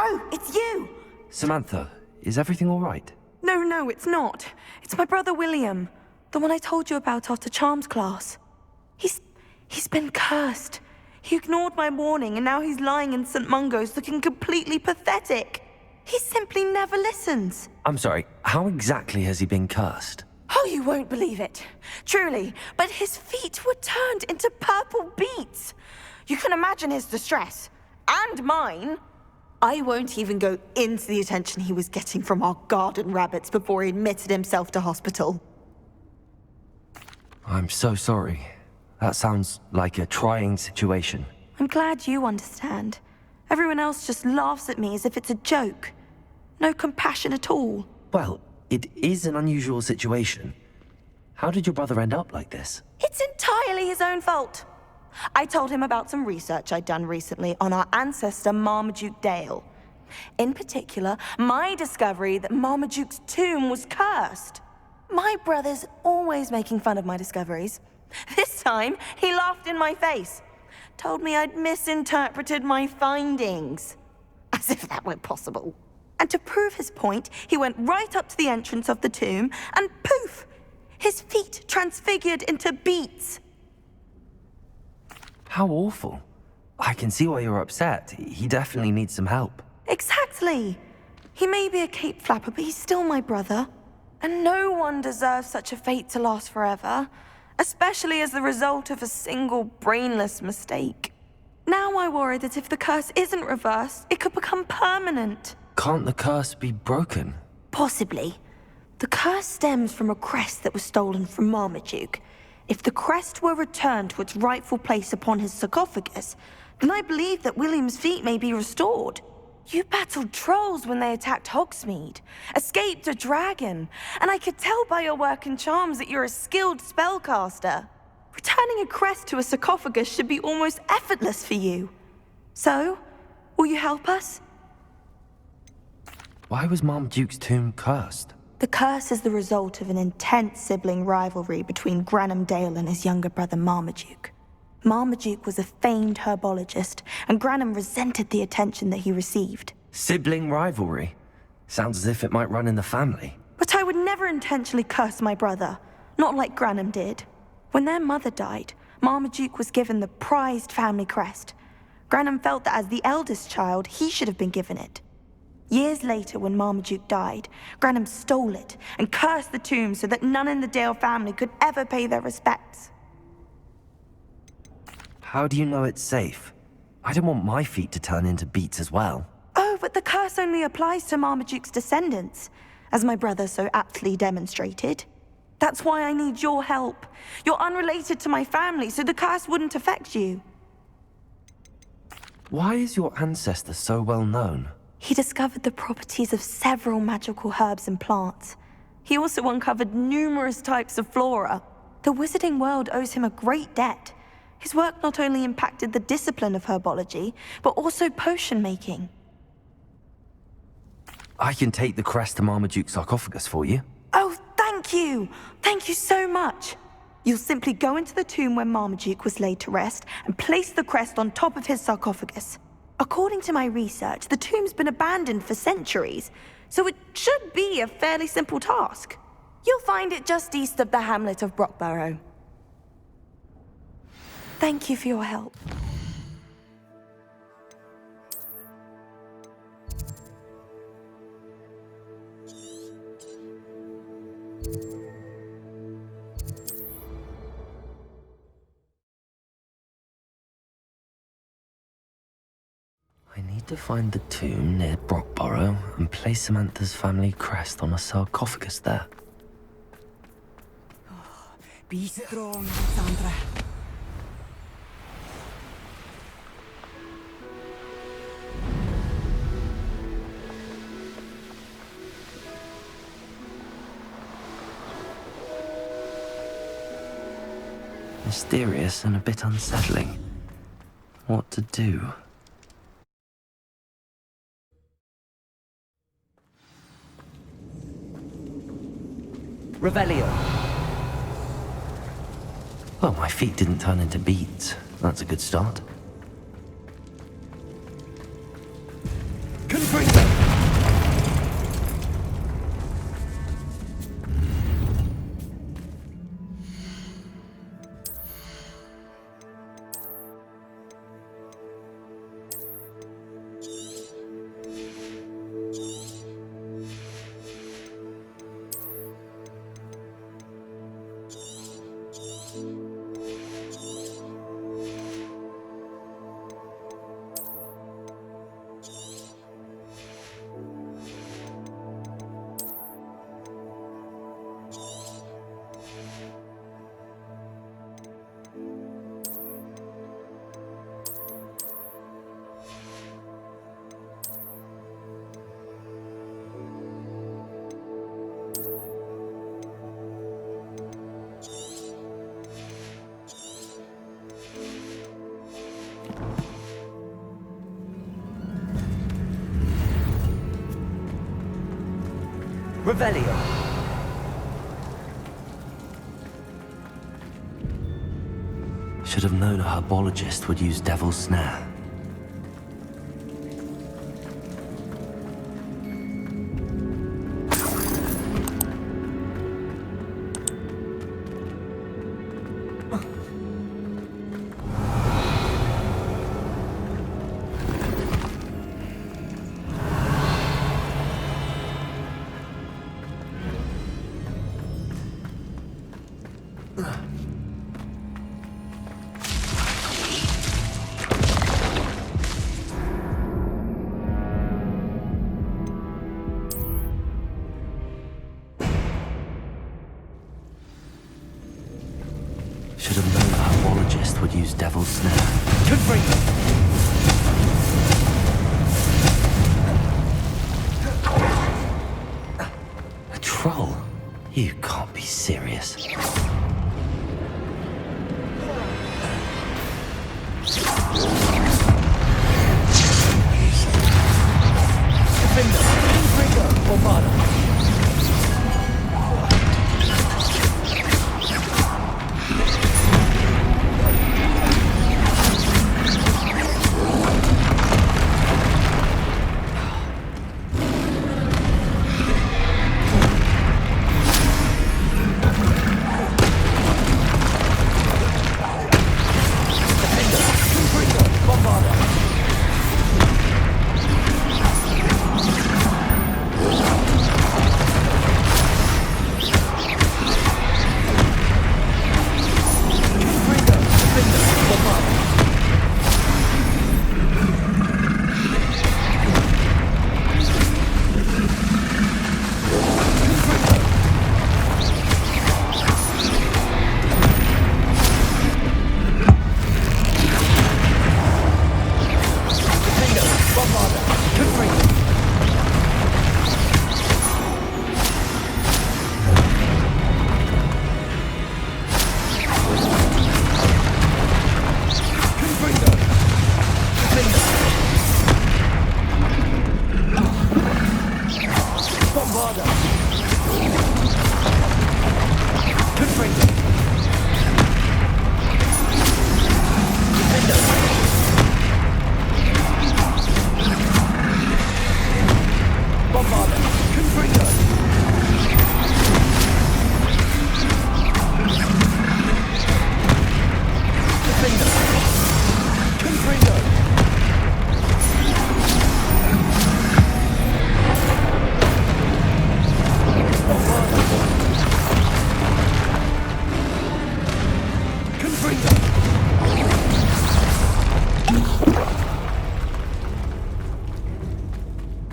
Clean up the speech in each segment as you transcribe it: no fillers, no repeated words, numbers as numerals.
Oh, it's you! Samantha, is everything all right? No, it's not. It's my brother William. The one I told you about after Charms class. He's been cursed. He ignored my warning and now he's lying in St. Mungo's looking completely pathetic. He simply never listens. I'm sorry, how exactly has he been cursed? Oh, you won't believe it. Truly, but his feet were turned into purple beets. You can imagine his distress. And mine. I won't even go into the attention he was getting from our garden rabbits before he admitted himself to hospital. I'm so sorry. That sounds like a trying situation. I'm glad you understand. Everyone else just laughs at me as if it's a joke. No compassion at all. Well, it is an unusual situation. How did your brother end up like this? It's entirely his own fault. I told him about some research I'd done recently on our ancestor Marmaduke Dale. In particular, my discovery that Marmaduke's tomb was cursed. My brother's always making fun of my discoveries. This time, he laughed in my face. Told me I'd misinterpreted my findings. As if that were possible. And to prove his point, he went right up to the entrance of the tomb and poof! His feet transfigured into beets. How awful. I can see why you're upset. He definitely needs some help. Exactly. He may be a cape flapper, but he's still my brother. And no one deserves such a fate to last forever. Especially as the result of a single brainless mistake. Now I worry that if the curse isn't reversed, it could become permanent. Can't the curse be broken? Possibly. The curse stems from a crest that was stolen from Marmaduke. If the crest were returned to its rightful place upon his sarcophagus, then I believe that William's feet may be restored. You battled trolls when they attacked Hogsmeade, escaped a dragon, and I could tell by your work and charms that you're a skilled spellcaster. Returning a crest to a sarcophagus should be almost effortless for you. So, will you help us? Why was Marmaduke's tomb cursed? The curse is the result of an intense sibling rivalry between Granham Dale and his younger brother Marmaduke. Marmaduke was a famed herbologist, and Granham resented the attention that he received. Sibling rivalry? Sounds as if it might run in the family. But I would never intentionally curse my brother, not like Granham did. When their mother died, Marmaduke was given the prized family crest. Granham felt that as the eldest child, he should have been given it. Years later, when Marmaduke died, Granham stole it and cursed the tomb so that none in the Dale family could ever pay their respects. How do you know it's safe? I don't want my feet to turn into beets as well. Oh, but the curse only applies to Marmaduke's descendants, as my brother so aptly demonstrated. That's why I need your help. You're unrelated to my family, so the curse wouldn't affect you. Why is your ancestor so well known? He discovered the properties of several magical herbs and plants. He also uncovered numerous types of flora. The wizarding world owes him a great debt. His work not only impacted the discipline of herbology, but also potion making. I can take the crest to Marmaduke's sarcophagus for you. Oh, thank you! Thank you so much! You'll simply go into the tomb where Marmaduke was laid to rest and place the crest on top of his sarcophagus. According to my research, the tomb's been abandoned for centuries, so it should be a fairly simple task. You'll find it just east of the hamlet of Brockborough. Thank you for your help. I need to find the tomb near Brockborough and place Samantha's family crest on a sarcophagus there. Be strong, Sandra. Mysterious and a bit unsettling. What to do? Revelio. Well, my feet didn't turn into beets. That's a good start. Confirm. Revelio. Should have known a herbologist would use Devil's Snare. Should have known a herbologist would use Devil's Snare. A troll? You can't be serious.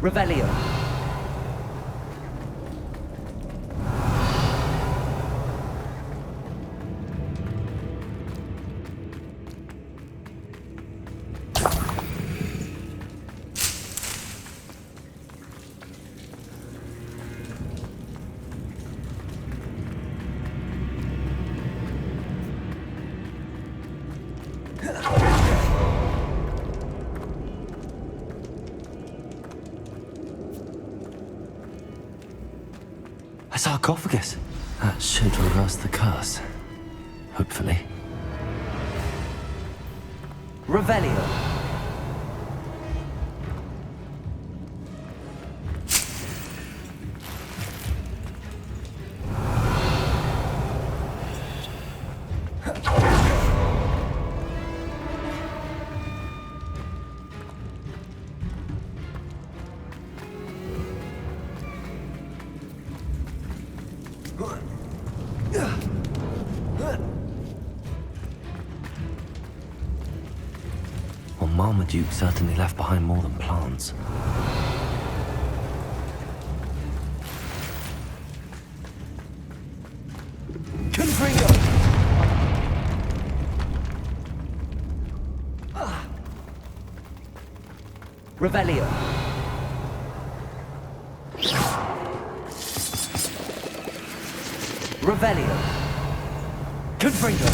Revelio. A sarcophagus. That should reverse the curse. Hopefully. Revelio. Well, Marmaduke certainly left behind more than plants. Confringo! Revelio. Revelio. Confringo.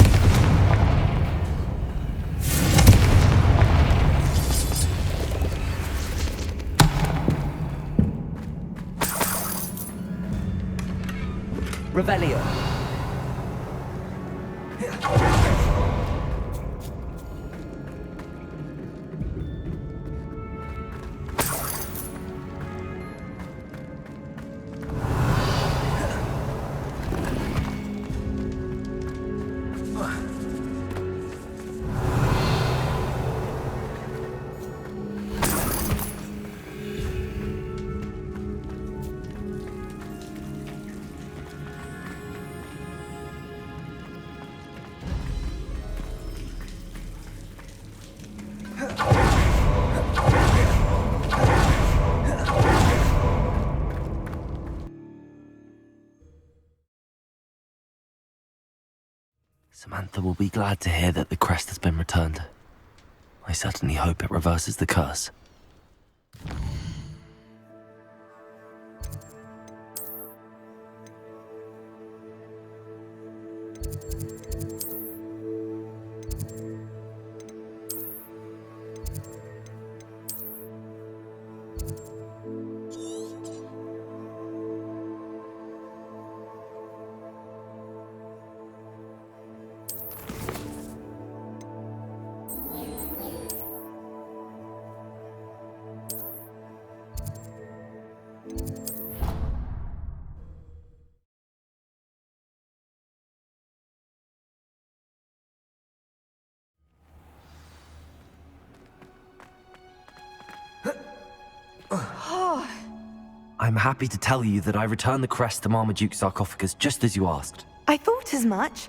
Revelio. Samantha will be glad to hear that the crest has been returned. I certainly hope it reverses the curse. I'm happy to tell you that I returned the crest to Marmaduke's sarcophagus just as you asked. I thought as much.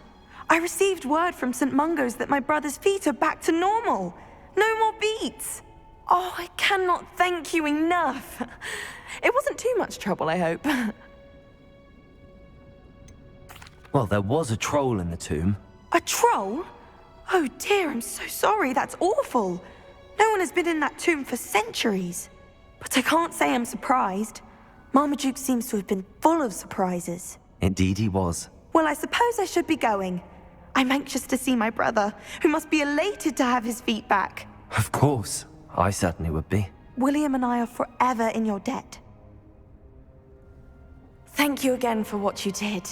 I received word from St. Mungo's that my brother's feet are back to normal. No more beats. Oh, I cannot thank you enough. It wasn't too much trouble, I hope. Well, there was a troll in the tomb. A troll? Oh dear, I'm so sorry. That's awful. No one has been in that tomb for centuries. But I can't say I'm surprised. Marmaduke seems to have been full of surprises. Indeed he was. Well, I suppose I should be going. I'm anxious to see my brother, who must be elated to have his feet back. Of course. I certainly would be. William and I are forever in your debt. Thank you again for what you did.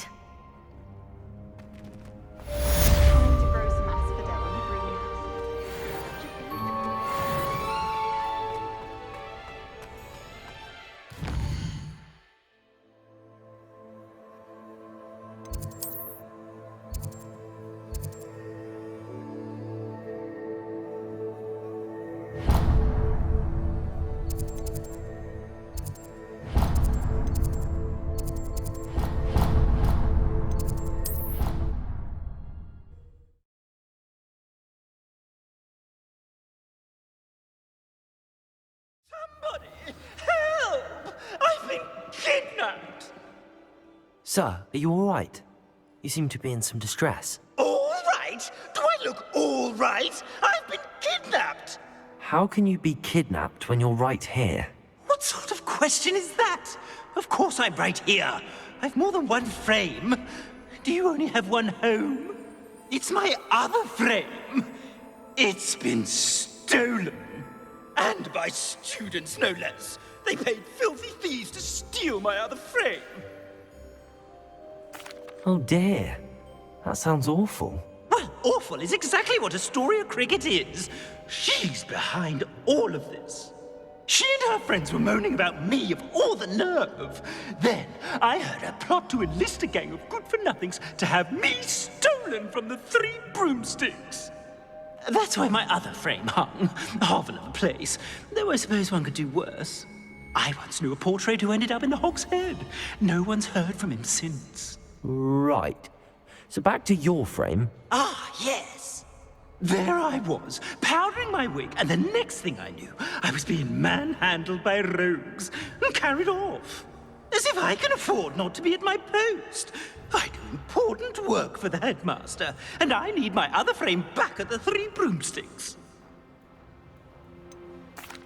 Sir, are you all right? You seem to be in some distress. All right? Do I look all right? I've been kidnapped! How can you be kidnapped when you're right here? What sort of question is that? Of course I'm right here. I've more than one frame. Do you only have one home? It's my other frame. It's been stolen. And by students, no less. They paid filthy thieves to steal my other frame. Oh dear. That sounds awful. Well, awful is exactly what Astoria Cricket is. She's behind all of this. She and her friends were moaning about me of all the nerve. Then I heard her plot to enlist a gang of good-for-nothings to have me stolen from the Three Broomsticks. That's why my other frame hung. A hovel of a place. Though I suppose one could do worse. I once knew a portrait who ended up in the Hog's Head. No one's heard from him since. Right. So back to your frame. Ah, yes. There I was, powdering my wig, and the next thing I knew, I was being manhandled by rogues and carried off. As if I can afford not to be at my post. I do important work for the headmaster, and I need my other frame back at the Three Broomsticks.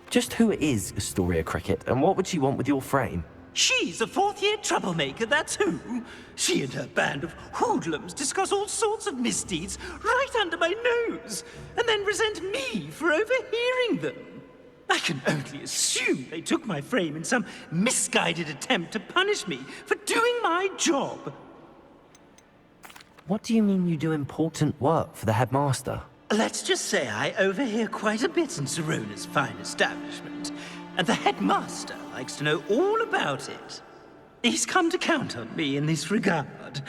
Just who is Astoria Cricket, and what would she want with your frame? She's a fourth-year troublemaker, that's who. She and her band of hoodlums discuss all sorts of misdeeds right under my nose, and then resent me for overhearing them. I can only assume they took my frame in some misguided attempt to punish me for doing my job. What do you mean you do important work for the headmaster? Let's just say I overhear quite a bit in Sirona's fine establishment, and the headmaster likes to know all about it. He's come to count on me in this regard.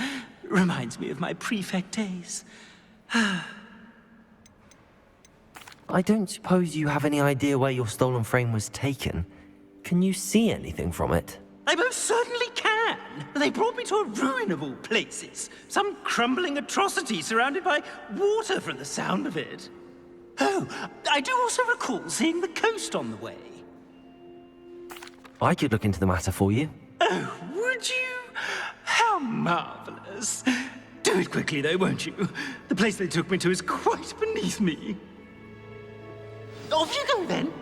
Reminds me of my prefect days. I don't suppose you have any idea where your stolen frame was taken. Can you see anything from it? I most certainly can. They brought me to a ruin of all places. Some crumbling atrocity surrounded by water from the sound of it. Oh, I do also recall seeing the coast on the way. I could look into the matter for you. Oh, would you? How marvelous. Do it quickly though, won't you? The place they took me to is quite beneath me. Off you go then.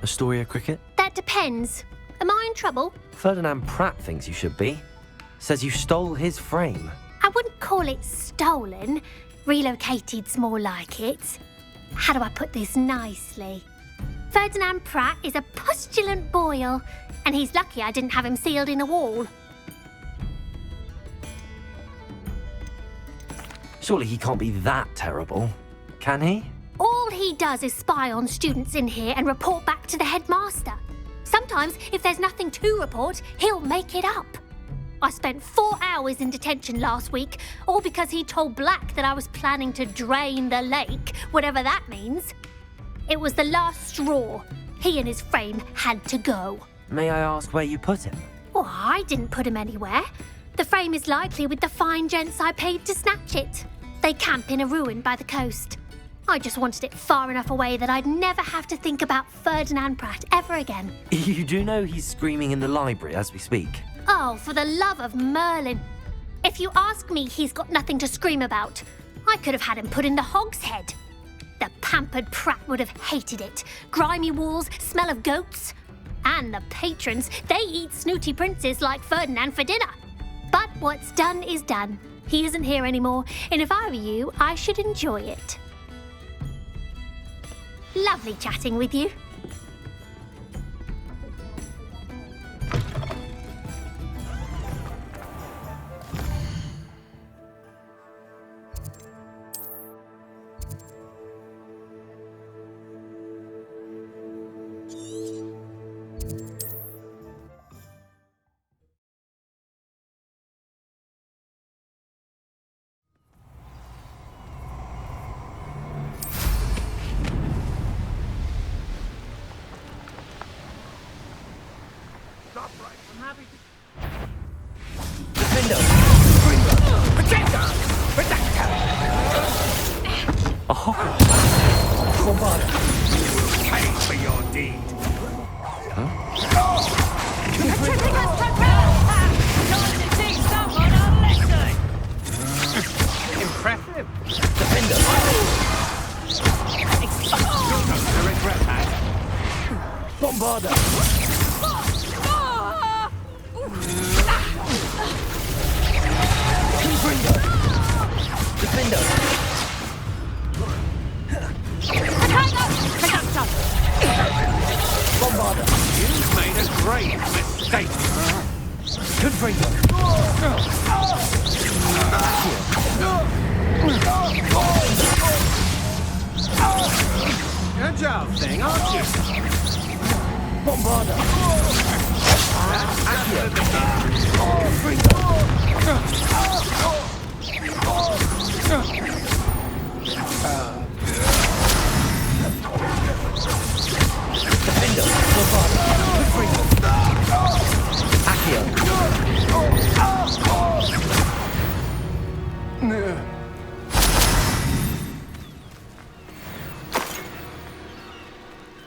Astoria Cricket? That depends. Am I in trouble? Ferdinand Pratt thinks you should be. Says you stole his frame. I wouldn't call it stolen. Relocated's more like it. How do I put this nicely? Ferdinand Pratt is a postulant boil, and he's lucky I didn't have him sealed in a wall. Surely he can't be that terrible, can he? All he does is spy on students in here and report back to the headmaster. Sometimes, if there's nothing to report, he'll make it up. I spent 4 hours in detention last week, all because he told Black that I was planning to drain the lake, whatever that means. It was the last straw. He and his frame had to go. May I ask where you put him? Oh, I didn't put him anywhere. The frame is likely with the fine gents I paid to snatch it. They camp in a ruin by the coast. I just wanted it far enough away that I'd never have to think about Ferdinand Pratt ever again. You do know he's screaming in the library as we speak. Oh, for the love of Merlin. If you ask me, he's got nothing to scream about. I could have had him put in the hogshead. The pampered Pratt would have hated it. Grimy walls, smell of goats. And the patrons, they eat snooty princes like Ferdinand for dinner. But what's done is done. He isn't here anymore, and if I were you, I should enjoy it. Lovely chatting with you.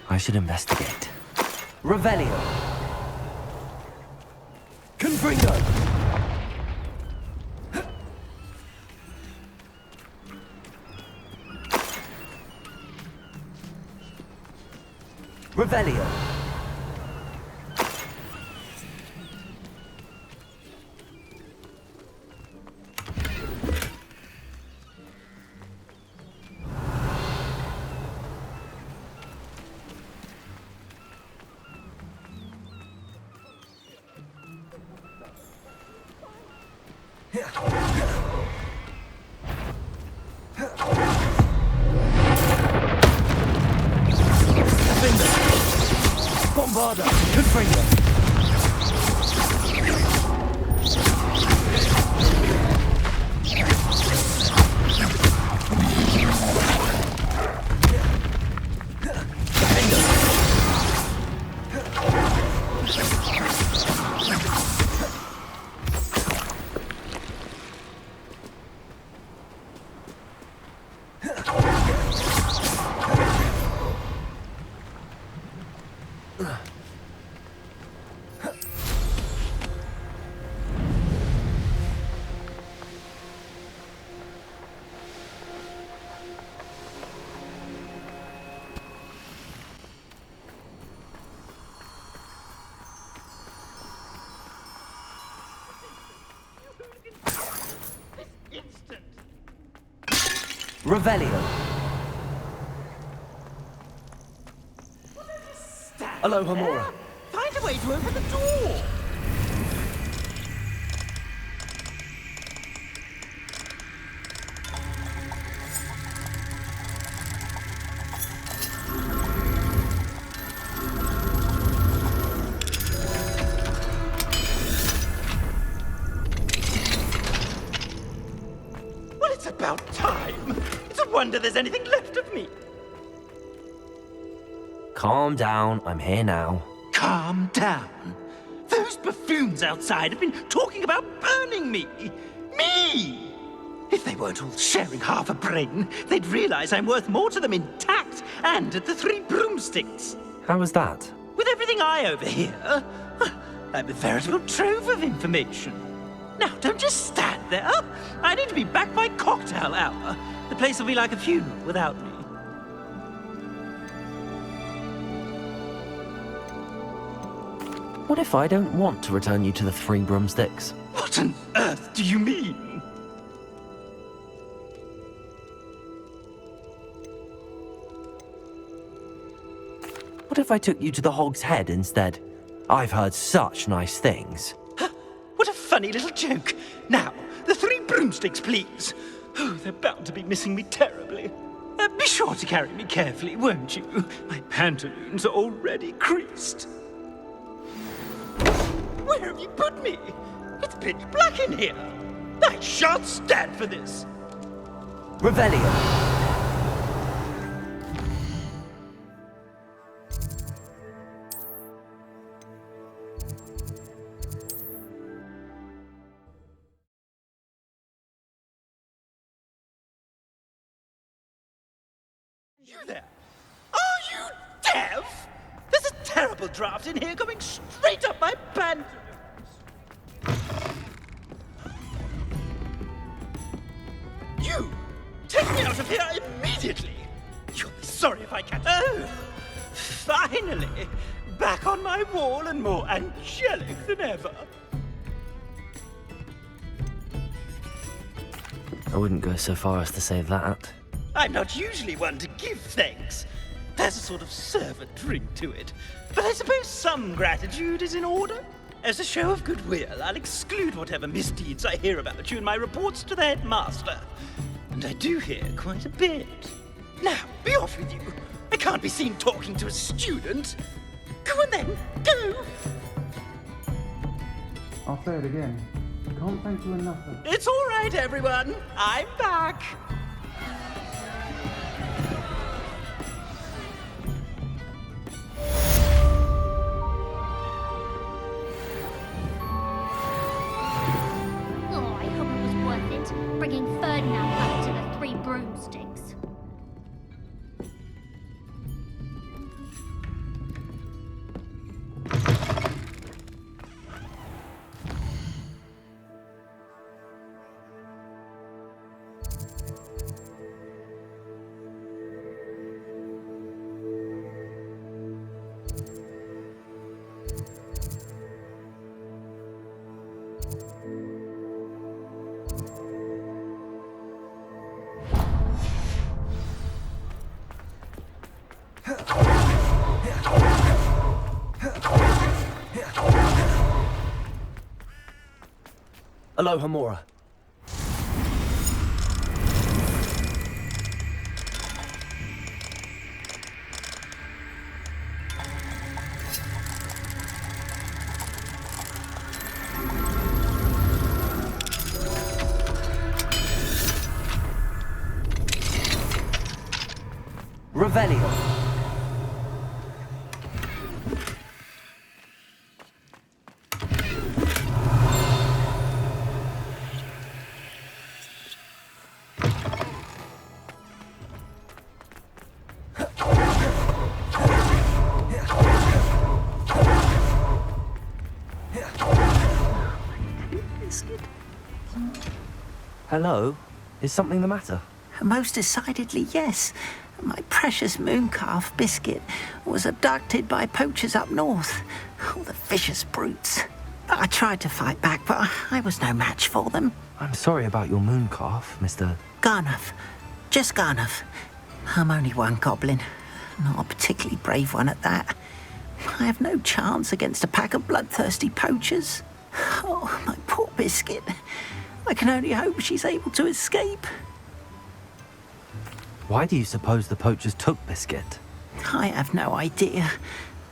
I should investigate. Revelio. Confringo! Revelio. Bombarda! Confringo! Revelio. Aloha Mora. Find a way to open the door! Well, it's about time! It's a wonder there's anything left of me! Calm down, I'm here now. Calm down. Those buffoons outside have been talking about burning me. Me! If they weren't all sharing half a brain, they'd realize I'm worth more to them intact and at the Three Broomsticks. How was that? With everything I overhear, I'm a veritable trove of information. Now, don't just stand there. I need to be back by cocktail hour. The place will be like a funeral without me. What if I don't want to return you to the Three Broomsticks? What on earth do you mean? What if I took you to the Hog's Head instead? I've heard such nice things. What a funny little joke. Now, the Three Broomsticks, please. Oh, they're bound to be missing me terribly. Be sure to carry me carefully, won't you? My pantaloons are already creased. Where have you put me? It's pitch black in here. I shan't stand for this. Revelio. You there? Are you deaf? There's a terrible draft in here coming straight up my pants. You! Take me out of here immediately! You'll be sorry if I can't. Oh! Finally! Back on my wall and more angelic than ever. I wouldn't go so far as to say that. I'm not usually one to give thanks. There's a sort of servant ring to it. But I suppose some gratitude is in order. As a show of goodwill, I'll exclude whatever misdeeds I hear about you in my reports to the headmaster. And I do hear quite a bit. Now, be off with you. I can't be seen talking to a student. Go on then, go! I'll say it again. I can't thank you enough for... It's all right, everyone. I'm back. Oh, I hope it was worth it, bringing Ferdinand back to the Three Broomsticks. Aloha Mora. Revelio. Hello? Is something the matter? Most decidedly, yes. My precious mooncalf, Biscuit, was abducted by poachers up north. Oh, the vicious brutes. I tried to fight back, but I was no match for them. I'm sorry about your mooncalf, Mr. Garnuff. Just Garnuff. I'm only one goblin. Not a particularly brave one at that. I have no chance against a pack of bloodthirsty poachers. Oh, my poor Biscuit. I can only hope she's able to escape. Why do you suppose the poachers took Biscuit? I have no idea.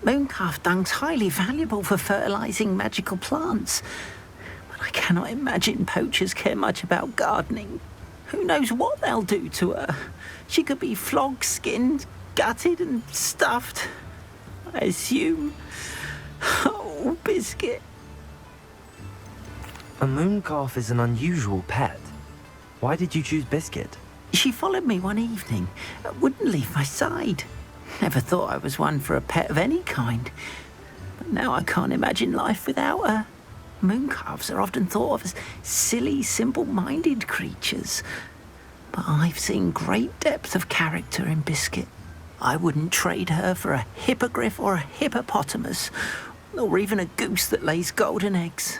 Mooncalf dung's highly valuable for fertilizing magical plants. But I cannot imagine poachers care much about gardening. Who knows what they'll do to her? She could be flogged, skinned, gutted and stuffed. I assume. Oh, Biscuit. A mooncalf is an unusual pet. Why did you choose Biscuit? She followed me one evening, wouldn't leave my side. Never thought I was one for a pet of any kind. But now I can't imagine life without her. Mooncalves are often thought of as silly, simple-minded creatures. But I've seen great depth of character in Biscuit. I wouldn't trade her for a hippogriff or a hippopotamus, or even a goose that lays golden eggs.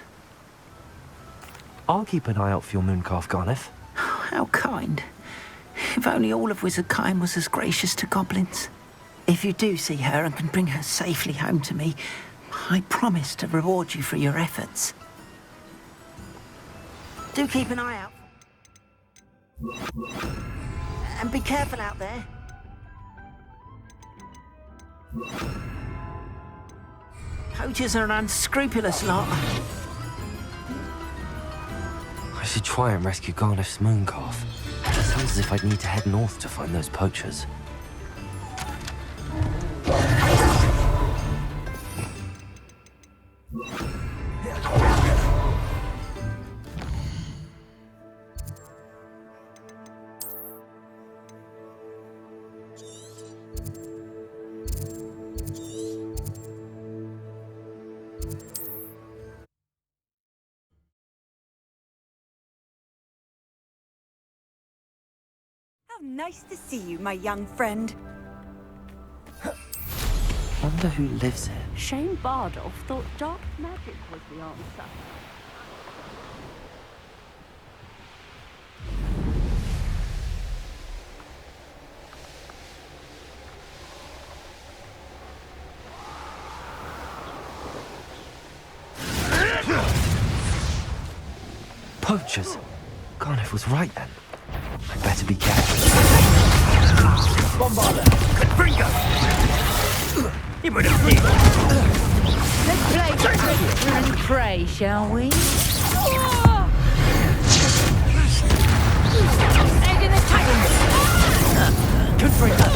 I'll keep an eye out for your mooncalf, Garniff. How kind. If only all of Wizardkind was as gracious to goblins. If you do see her and can bring her safely home to me, I promise to reward you for your efforts. Do keep an eye out. And be careful out there. Poachers are an unscrupulous lot. I should try and rescue Garniff's mooncalf. It sounds as if I'd need to head north to find those poachers. Nice to see you, my young friend. Wonder who lives here. Shane Bardolph thought dark magic was the answer. Poachers? Garniff was right then. I'd better be careful. Bombarder. Confringo! It would appear. Let's play and pray, shall we? Egg in the tank! Confringo.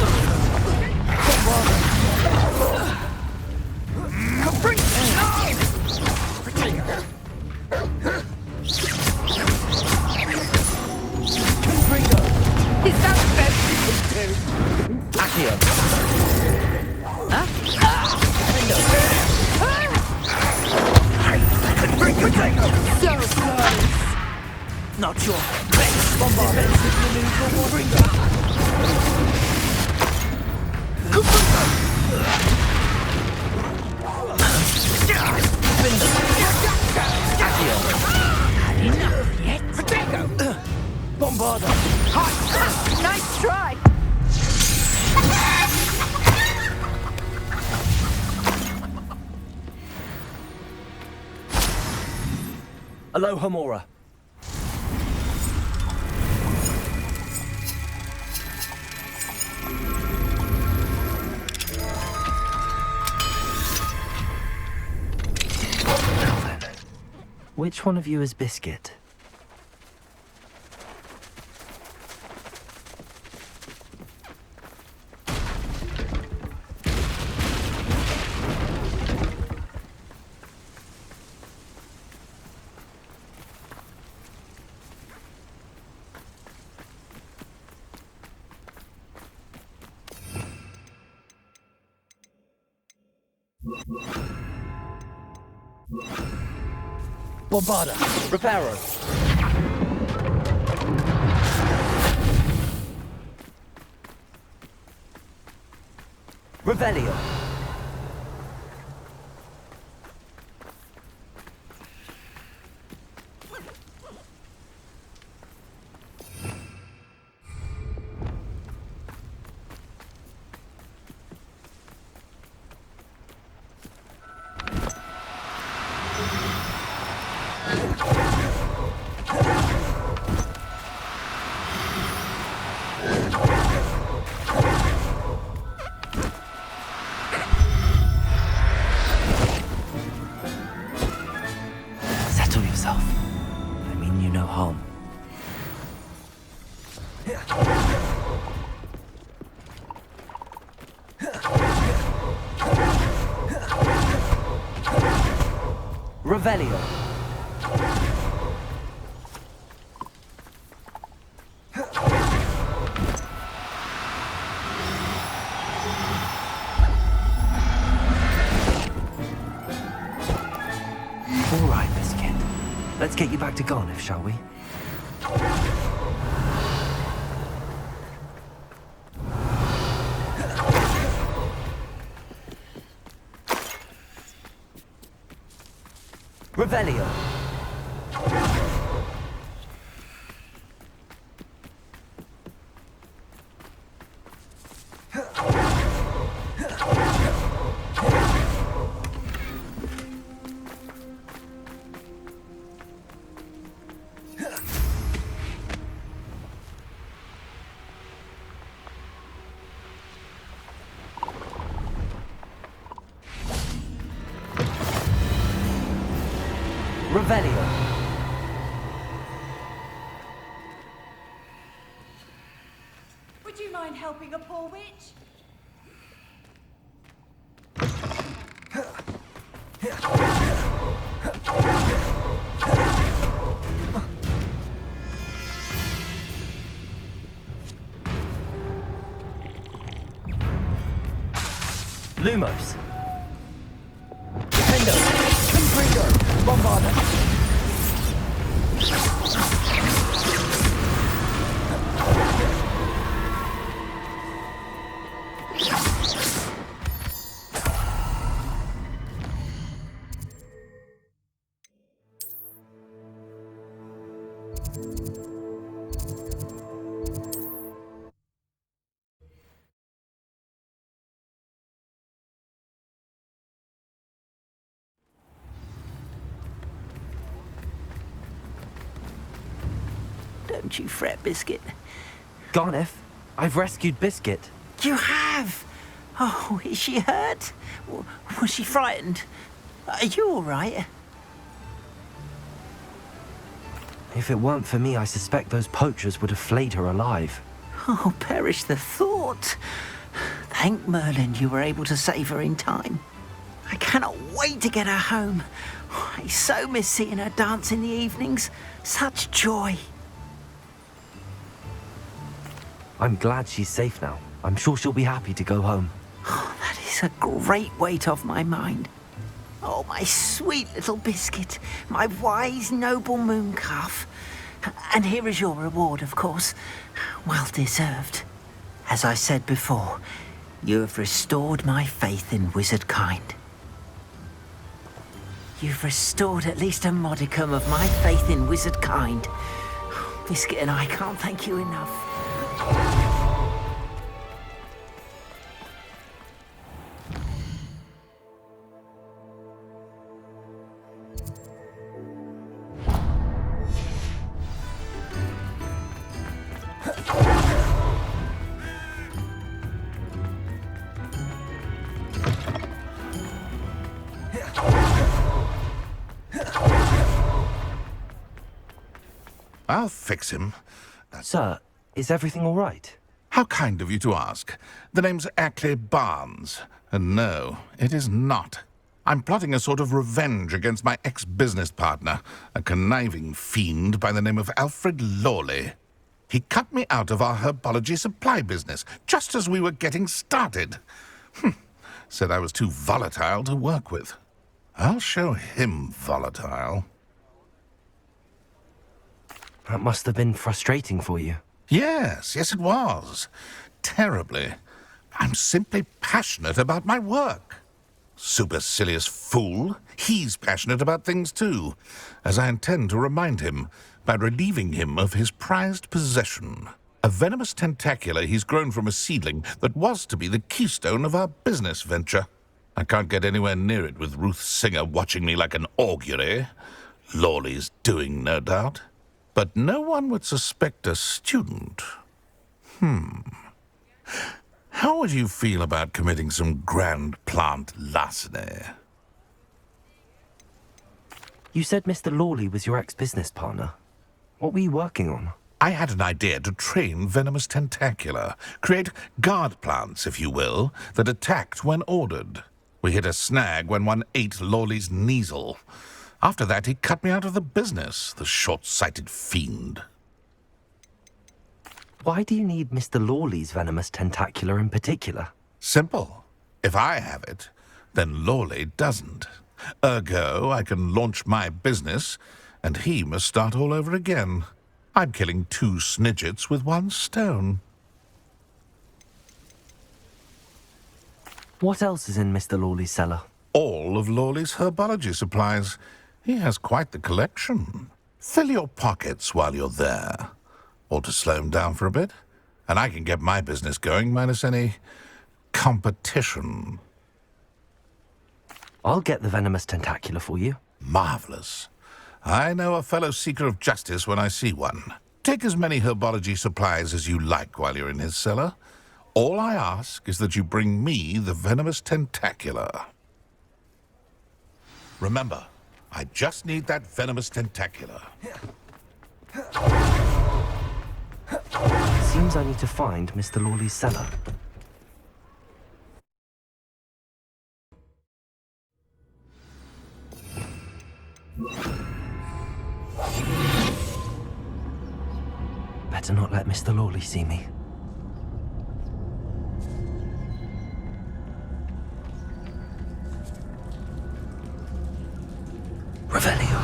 Is that the best you can do? Accio. So close! Not your best defensive maneuver, Bombarder. Nice try! Aloha Mora. Which one of you is Biscuit? Bombarda, Reparo. Revelio. Settle yourself. I mean you no harm. Revelio. All right, Biscuit. Let's get you back to Garniff, shall we? Revelio. Revelio. Would you mind helping a poor witch? Lumos. Defendo, Confringo, Bombarda. Don't you fret, Biscuit. Garniff, I've rescued Biscuit. You have? Oh, is she hurt? Was she frightened? Are you all right? If it weren't for me, I suspect those poachers would have flayed her alive. Oh, perish the thought. Thank Merlin you were able to save her in time. I cannot wait to get her home. I so miss seeing her dance in the evenings. Such joy. I'm glad she's safe now. I'm sure she'll be happy to go home. Oh, that is a great weight off my mind. Oh, my sweet little Biscuit, my wise, noble moon calf. And here is your reward, of course. Well deserved. As I said before, you have restored my faith in wizard kind. You've restored at least a modicum of my faith in wizard kind. Biscuit and I can't thank you enough. I'll fix him. Sir, is everything all right? How kind of you to ask. The name's Ackley Barnes. And no, it is not. I'm plotting a sort of revenge against my ex-business partner, a conniving fiend by the name of Alfred Lawley. He cut me out of our herbology supply business, just as we were getting started. Said I was too volatile to work with. I'll show him volatile. That must have been frustrating for you. Yes, it was. Terribly. I'm simply passionate about my work. Supercilious fool. He's passionate about things too, as I intend to remind him by relieving him of his prized possession. A venomous tentacular he's grown from a seedling that was to be the keystone of our business venture. I can't get anywhere near it with Ruth Singer watching me like an augury. Lawley's doing, no doubt. But no one would suspect a student. How would you feel about committing some grand plant larceny? You said Mr. Lawley was your ex-business partner. What were you working on? I had an idea to train venomous tentacula, create guard plants, if you will, that attacked when ordered. We hit a snag when one ate Lawley's Kneasel. After that, he cut me out of the business, the short-sighted fiend. Why do you need Mr. Lawley's venomous tentacular in particular? Simple. If I have it, then Lawley doesn't. Ergo, I can launch my business, and he must start all over again. I'm killing 2 snidgets with 1 stone. What else is in Mr. Lawley's cellar? All of Lawley's herbology supplies. He has quite the collection. Fill your pockets while you're there. Or to slow him down for a bit, and I can get my business going minus any competition. I'll get the venomous tentacular for you. Marvelous. I know a fellow seeker of justice when I see one. Take as many herbology supplies as you like while you're in his cellar. All I ask is that you bring me the venomous tentacular. Remember, I just need that venomous tentacular. Seems I need to find Mr. Lawley's cellar. Better not let Mr. Lawley see me. Revelio.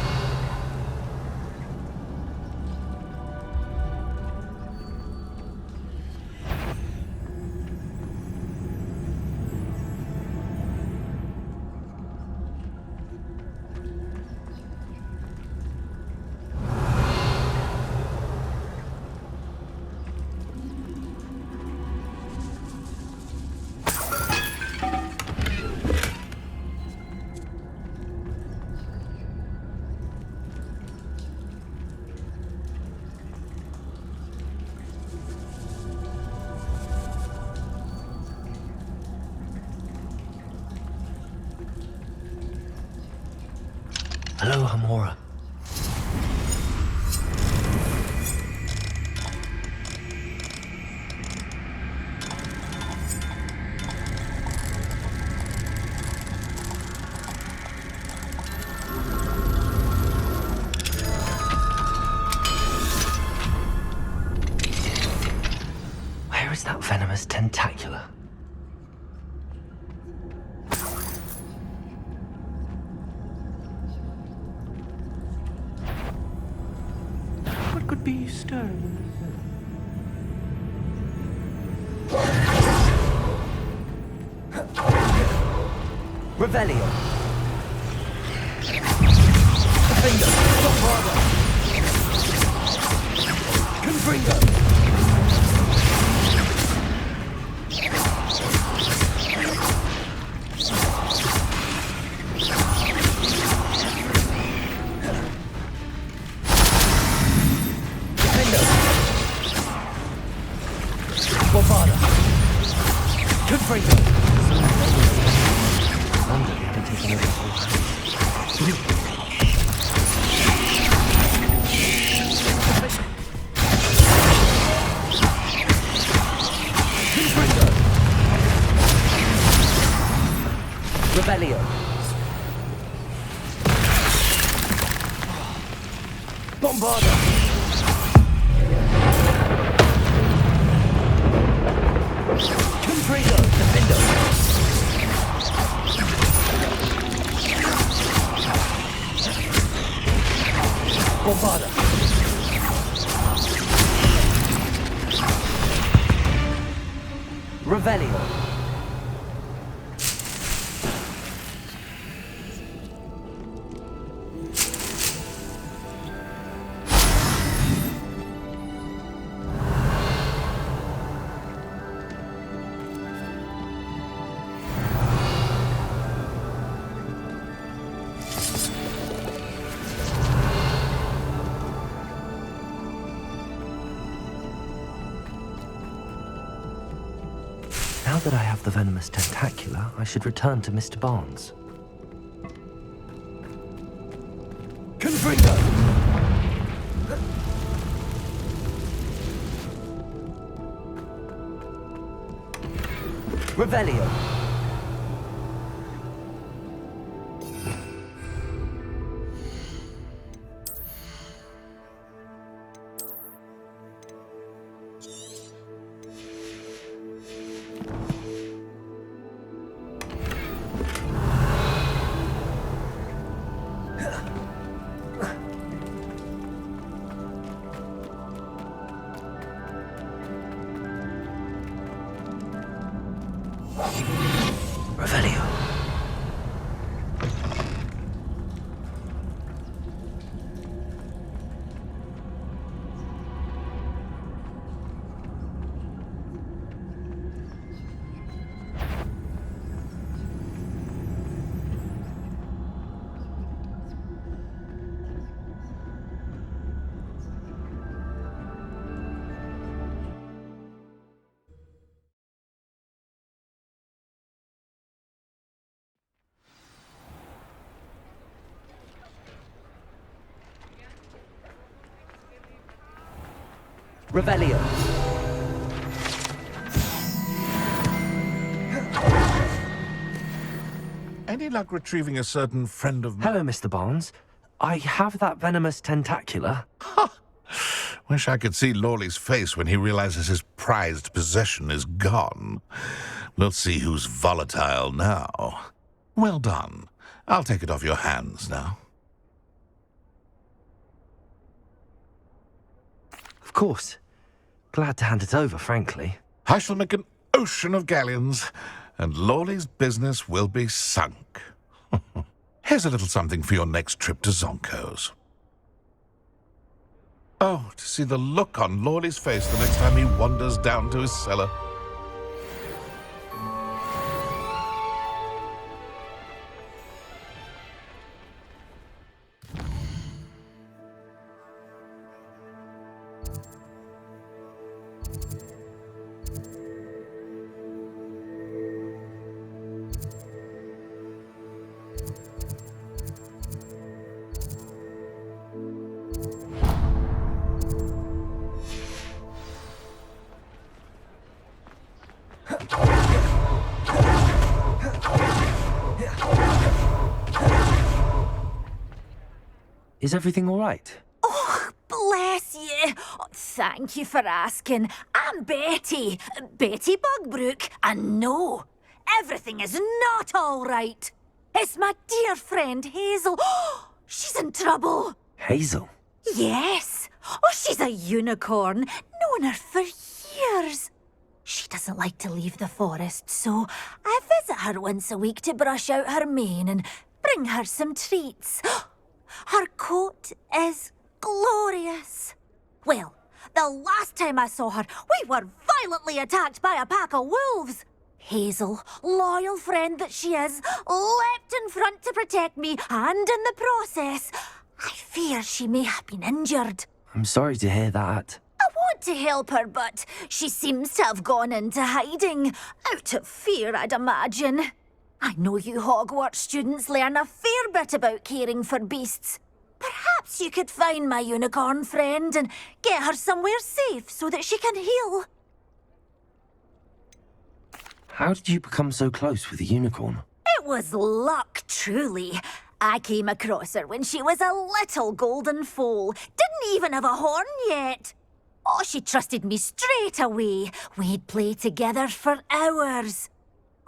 Hello, Hamora. Where is that venomous tentacular? Could be stone. Revelio. Finger, Bombarda. Confringo. Bombarda. Confringo. Wonder we haven't taken over the whole house. Revelio. Bombarda. Confringo. Defendo. Bombarda. Revelio. Now that I have the venomous tentacula, I should return to Mr. Barnes. Confringo. Revelio. Revelio. Revelio. Any luck retrieving a certain friend of mine? Hello, Mr. Barnes. I have that venomous tentacula. Wish I could see Lawley's face when he realizes his prized possession is gone. We'll see who's volatile now. Well done. I'll take it off your hands now. Of course. Glad to hand it over, frankly. I shall make an ocean of galleons, and Lawley's business will be sunk. Here's a little something for your next trip to Zonko's. Oh, to see the look on Lawley's face the next time he wanders down to his cellar. Is everything all right? Oh, bless you. Oh, thank you for asking. I'm Betty. Betty Bugbrook. And no, everything is not all right. It's my dear friend Hazel. Oh, she's in trouble. Hazel? Yes. Oh, she's a unicorn. Known her for years. She doesn't like to leave the forest, so I visit her once a week to brush out her mane and bring her some treats. Her coat is glorious. Well, the last time I saw her, we were violently attacked by a pack of wolves. Hazel, loyal friend that she is, leapt in front to protect me, and in the process, I fear she may have been injured. I'm sorry to hear that. I want to help her, but she seems to have gone into hiding. Out of fear, I'd imagine. I know you Hogwarts students learn a fair bit about caring for beasts. Perhaps you could find my unicorn friend and get her somewhere safe so that she can heal. How did you become so close with the unicorn? It was luck, truly. I came across her when she was a little golden foal. Didn't even have a horn yet. Oh, she trusted me straight away. We'd play together for hours.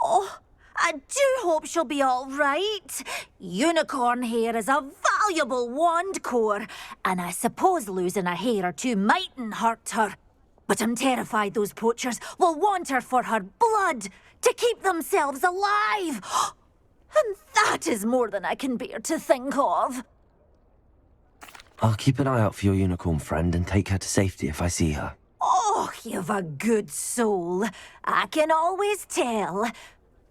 Oh, I do hope she'll be all right. Unicorn hair is a valuable wand core, and I suppose losing a hair or two mightn't hurt her. But I'm terrified those poachers will want her for her blood, to keep themselves alive. And that is more than I can bear to think of. I'll keep an eye out for your unicorn friend and take her to safety if I see her. Oh, you've a good soul. I can always tell.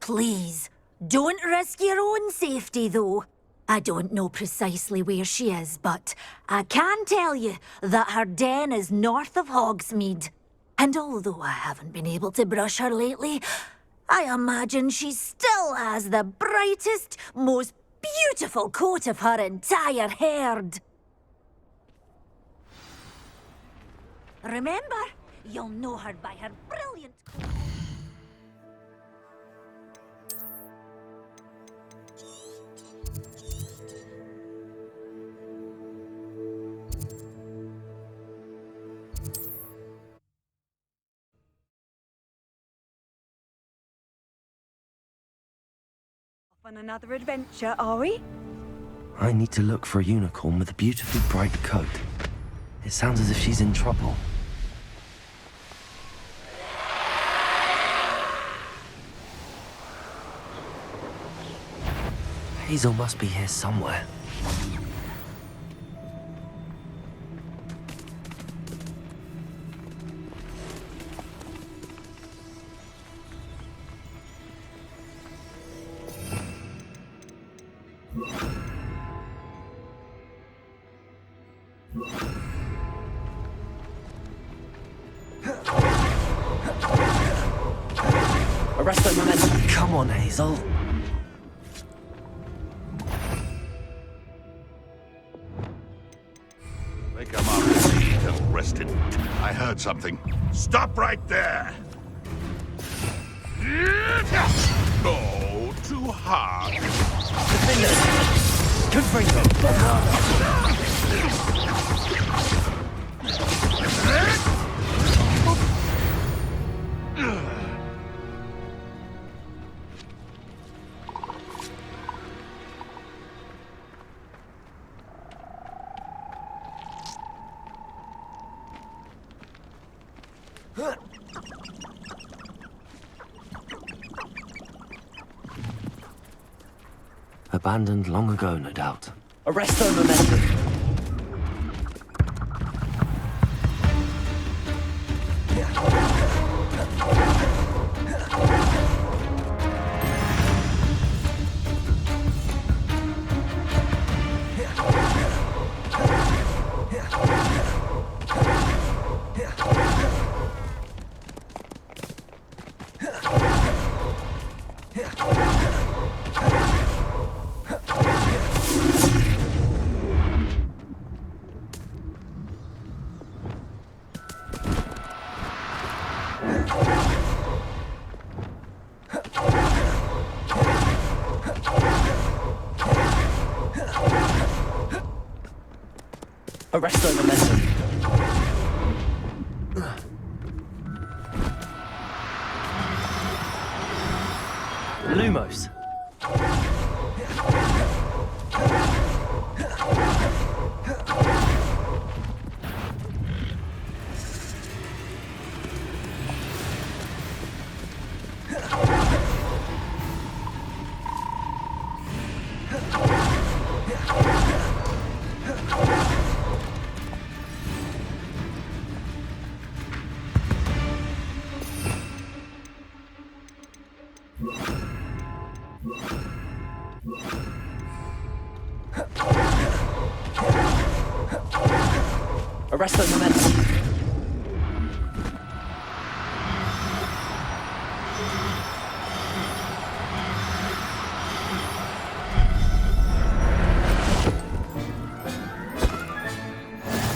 Please, don't risk your own safety, though. I don't know precisely where she is, but I can tell you that her den is north of Hogsmeade. And although I haven't been able to brush her lately, I imagine she still has the brightest, most beautiful coat of her entire herd. Remember, you'll know her by her brilliant coat. On another adventure, are we? I need to look for a unicorn with a beautifully bright coat. It sounds as if she's in trouble. Hazel must be here somewhere. Arrest the momentum. Come on, Hazel. They come after me, little rested. I heard something. Stop right there! Oh, too hard. Defenders! Confringo! Abandoned long ago, no doubt. Arrest the momentum. Arrest the momentum. Lumos. Arrest the momentum.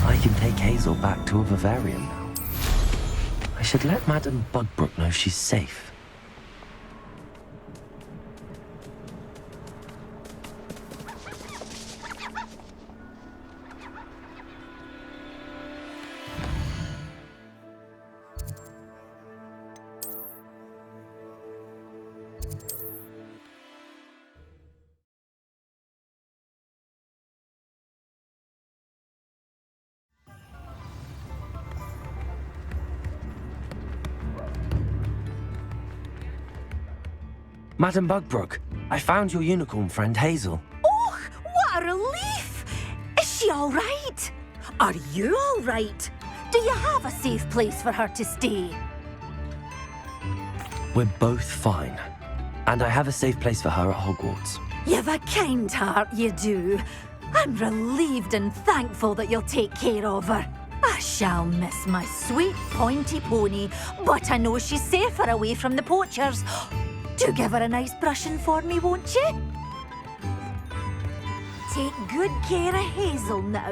I can take Hazel back to a Bavarian now. I should let Madame Budbrook know she's safe. Madam Bugbrook, I found your unicorn friend Hazel. Oh, what a relief! Is she all right? Are you all right? Do you have a safe place for her to stay? We're both fine. And I have a safe place for her at Hogwarts. You've a kind heart, you do. I'm relieved and thankful that you'll take care of her. I shall miss my sweet pointy pony, but I know she's safer away from the poachers. Do give her a nice brushing for me, won't you? Take good care of Hazel now.